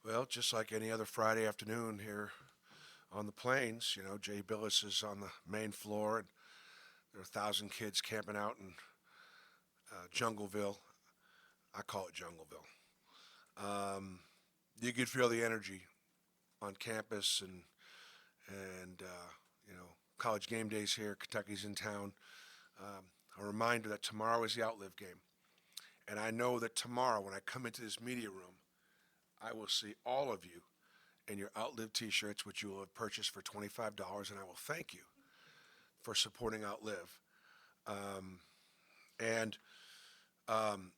Well, just like any other Friday afternoon here on the plains, Jay Billis is on the main floor, and there are 1,000 kids camping out in Jungleville. I call it Jungleville. You could feel the energy on campus, and college game days here. Kentucky's in town. Um, a reminder that tomorrow is the Outlive game, and I know that tomorrow when I come into this media room, I will see all of you in your Outlive T-shirts, which you will have purchased for $25, and I will thank you for supporting Outlive. Um, and um,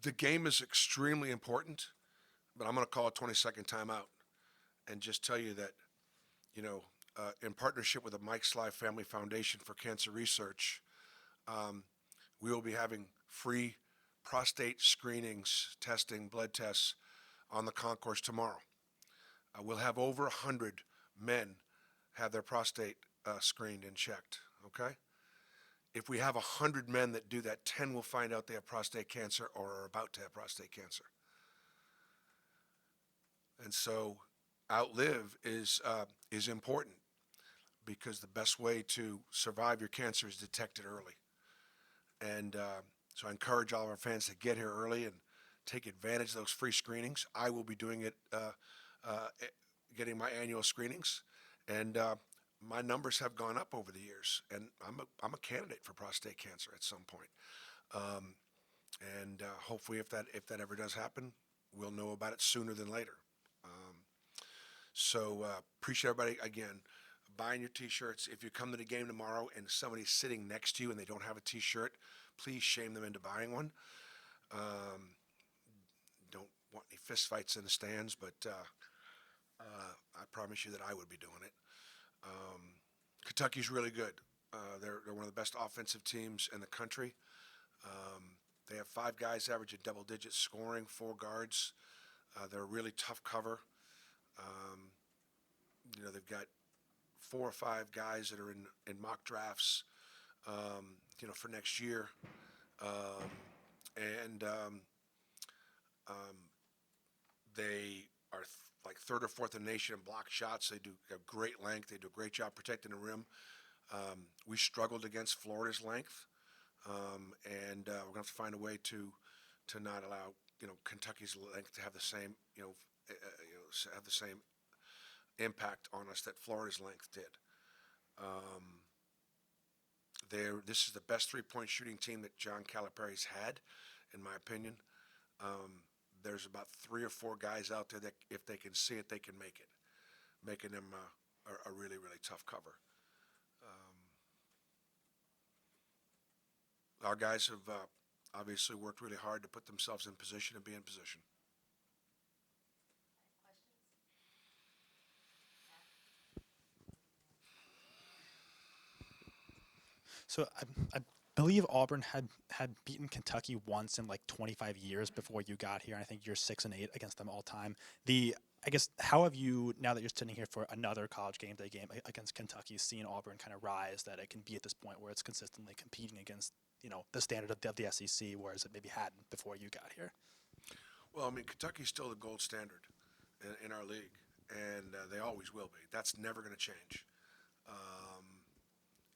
the game is extremely important, but I'm going to call a 20-second timeout and just tell you that, in partnership with the Mike Sly Family Foundation for Cancer Research, um, we will be having free prostate screenings, testing, blood tests on the concourse tomorrow. We'll have over 100 men have their prostate screened and checked, okay? If we have 100 men that do that, 10 will find out they have prostate cancer or are about to have prostate cancer. And so outlive is important because the best way to survive your cancer is detect it early. And so I encourage all of our fans to get here early and take advantage of those free screenings. I will be doing it, uh, getting my annual screenings, and my numbers have gone up over the years. And I'm a candidate for prostate cancer at some point. Um, and hopefully, if that ever does happen, we'll know about it sooner than later. Um, so appreciate everybody again buying your T-shirts. If you come to the game tomorrow and somebody's sitting next to you and they don't have a T-shirt, please shame them into buying one. Um, don't want any fist fights in the stands, but I promise you that I would be doing it. Um, Kentucky's really good. They're one of the best offensive teams in the country. Um, they have five guys averaging double digits scoring, four guards. They're a really tough cover. Um, they've got four or five guys that are in mock drafts, for next year. Um, and um, they are like third or fourth in the nation in block shots. They do have great length. They do a great job protecting the rim. We struggled against Florida's length, and we're going to have to find a way to not allow Kentucky's length to have the same have the same impact on us that Florida's length did. Um, this is the best three-point shooting team that John Calipari's had, in my opinion. Um, there's about three or four guys out there that, if they can see it, they can make it, making them a really, really tough cover. Our guys have obviously worked really hard to put themselves in position and be in position. So I believe Auburn had beaten Kentucky once in like 25 years before you got here. I think you're 6-8 against them all time. I guess how have you, now that you're sitting here for another college game day game against Kentucky, seen Auburn kind of rise that it can be at this point where it's consistently competing against the standard of the SEC, whereas it maybe hadn't before you got here? Well, I mean, Kentucky's still the gold standard in our league, and they always will be. That's never going to change. Um,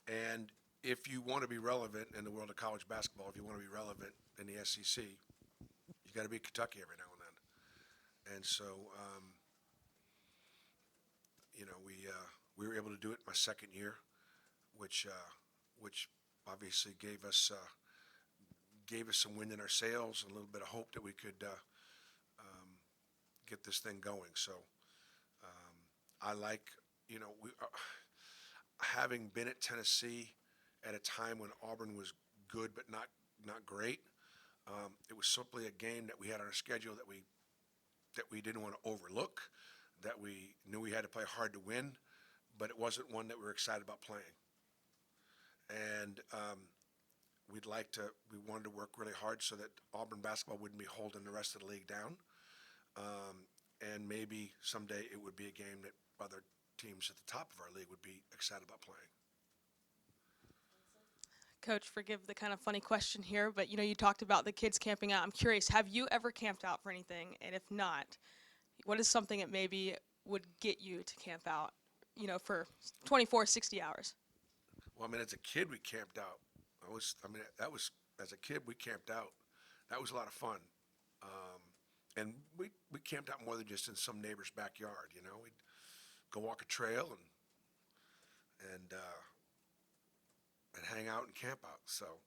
and if you want to be relevant in the world of college basketball, if you want to be relevant in the SEC, you got to beat Kentucky every now and then. And so, we were able to do it my second year, which obviously gave us some wind in our sails and a little bit of hope that we could get this thing going. So I like, we having been at Tennessee at a time when Auburn was good but not great. It was simply a game that we had on our schedule that we didn't want to overlook, that we knew we had to play hard to win, but it wasn't one that we were excited about playing. And we wanted to work really hard so that Auburn basketball wouldn't be holding the rest of the league down. And maybe someday it would be a game that other teams at the top of our league would be excited about playing. Coach, forgive the kind of funny question here, but you talked about the kids camping out. I'm curious, have you ever camped out for anything? And if not, what is something that maybe would get you to camp out, for 24, 60 hours? Well, I mean, as a kid, we camped out. That was, as a kid, we camped out. That was a lot of fun. And we camped out more than just in some neighbor's backyard, We'd go walk a trail and hang out and camp out. So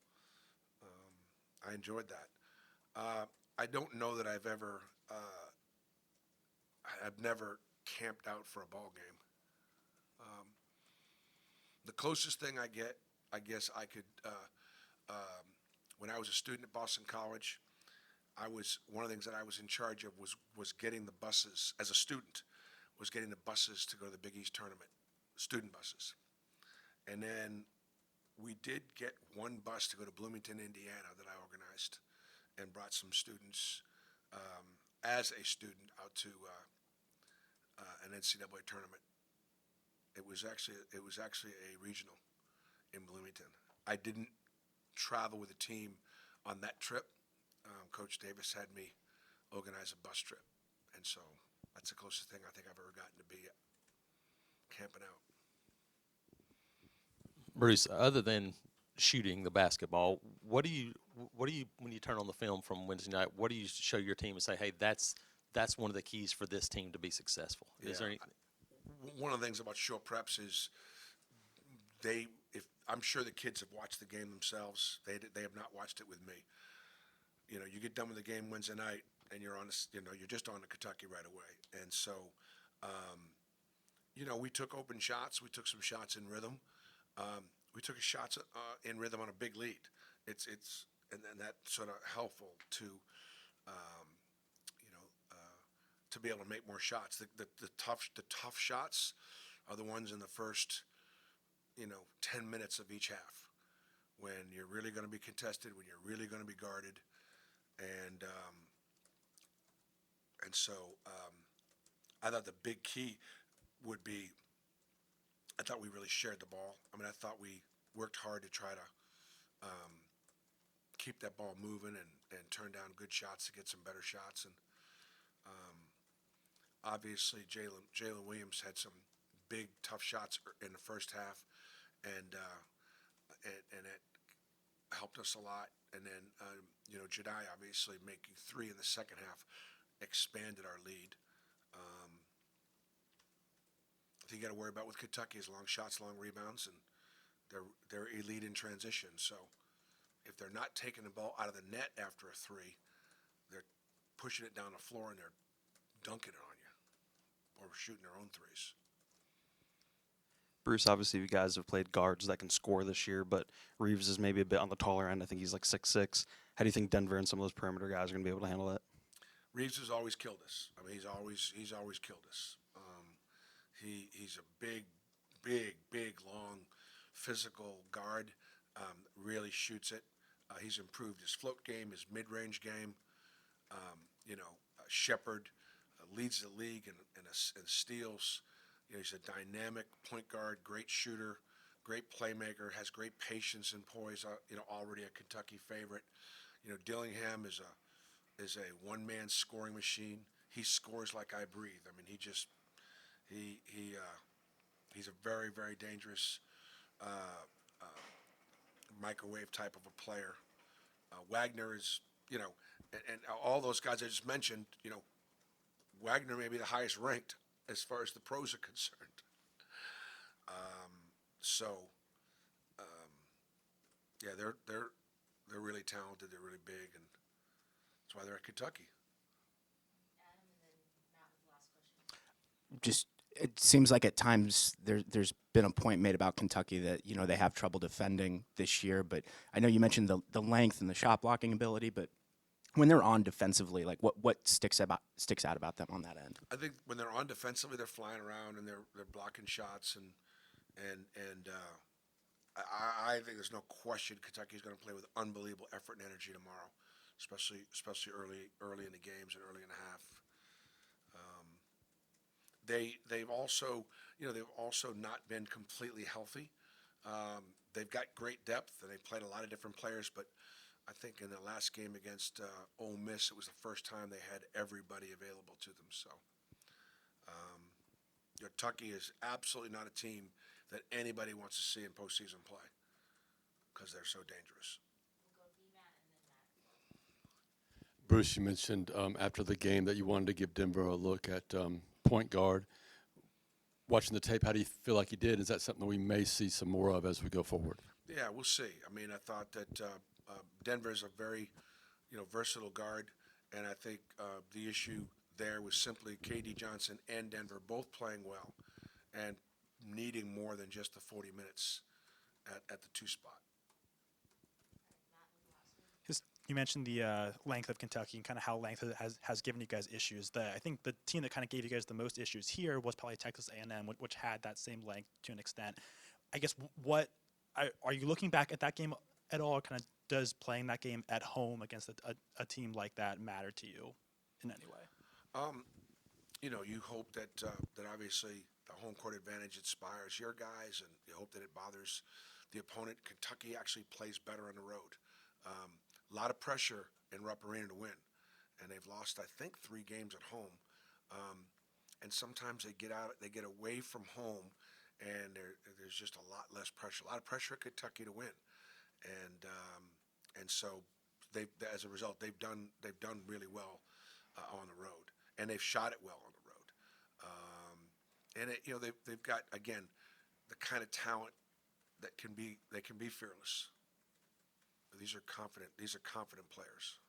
I enjoyed that. I don't know that I've never camped out for a ball game. The closest thing I guess I could, when I was a student at Boston College, one of the things that I was in charge of was getting the buses, as a student, was getting the buses to go to the Big East tournament, student buses. And then we did get one bus to go to Bloomington, Indiana, that I organized and brought some students as a student out to an NCAA tournament. It was actually a regional in Bloomington. I didn't travel with a team on that trip. Coach Davis had me organize a bus trip, and so that's the closest thing I think I've ever gotten to be camping out. Bruce, other than shooting the basketball, what do you when you turn on the film from Wednesday night? What do you show your team and say, hey, that's one of the keys for this team to be successful? Is there any? One of the things about short preps is if I'm sure the kids have watched the game themselves, they have not watched it with me. You get done with the game Wednesday night, and you're just on to Kentucky right away. And so, we took open shots. We took some shots in rhythm. We took shots in rhythm on a big lead. And that's sort of helpful to, to be able to make more shots. The tough shots are the ones in the first, 10 minutes of each half, when you're really going to be contested, when you're really going to be guarded, and so I thought the big key would be, I thought we really shared the ball. I mean, I thought we worked hard to try to keep that ball moving and turn down good shots to get some better shots. And obviously, Jalen Williams had some big, tough shots in the first half, and it helped us a lot. And then, Jedi obviously making 3 in the second half expanded our lead. I think you got to worry about with Kentucky is long shots, long rebounds, and they're elite in transition. So if they're not taking the ball out of the net after a 3, they're pushing it down the floor and they're dunking it on you, or shooting their own 3s. Bruce, obviously you guys have played guards that can score this year, but Reeves is maybe a bit on the taller end. I think he's like 6'6". How do you think Denver and some of those perimeter guys are going to be able to handle that? Reeves has always killed us. I mean, he's always killed us. He's a big, long, physical guard. Really shoots it. He's improved his float game, his mid-range game. Shepard leads the league in steals. He's a dynamic point guard, great shooter, great playmaker, has great patience and poise. Already a Kentucky favorite. Dillingham is a one-man scoring machine. He scores like I breathe. I mean, he's a very, very dangerous microwave type of a player. Wagner is, and all those guys I just mentioned, Wagner may be the highest ranked as far as the pros are concerned. Yeah, they're really talented. They're really big, and that's why they're at Kentucky. Adam, and then Matt with the last question. Just it seems like at times there's been a point made about Kentucky that they have trouble defending this year. But I know you mentioned the length and the shot blocking ability, but when they're on defensively, like what sticks out about them on that end? I think when they're on defensively, they're flying around and they're blocking shots, and I think there's no question Kentucky's going to play with unbelievable effort and energy tomorrow, especially early in the games and early in the half. They've also not been completely healthy, they've got great depth, and they've played a lot of different players. But I think in the last game against Ole Miss, it was the first time they had everybody available to them. So, Kentucky is absolutely not a team that anybody wants to see in postseason play because they're so dangerous. Bruce, you mentioned after the game that you wanted to give Denver a look at point guard. Watching the tape, how do you feel like he did? Is that something we may see some more of as we go forward? Yeah, we'll see. I mean, I thought that Denver is a very, versatile guard, and I think the issue there was simply K.D. Johnson and Denver both playing well and needing more than just the 40 minutes at the two spot. You mentioned the length of Kentucky and kind of how length has given you guys issues. I think the team that kind of gave you guys the most issues here was probably Texas A&M, which had that same length to an extent. I guess what are you looking back at that game at all? Kind of does playing that game at home against a team like that matter to you in any way? You hope that obviously the home court advantage inspires your guys, and you hope that it bothers the opponent. Kentucky actually plays better on the road. A lot of pressure in Rupp Arena to win, and they've lost, I think, 3 games at home. And sometimes they get away from home, and there's just a lot less pressure. A lot of pressure at Kentucky to win, and so as a result, they've done really well on the road, and they've shot it well on the road. They've got, again, the kind of talent that can be fearless. These are confident players.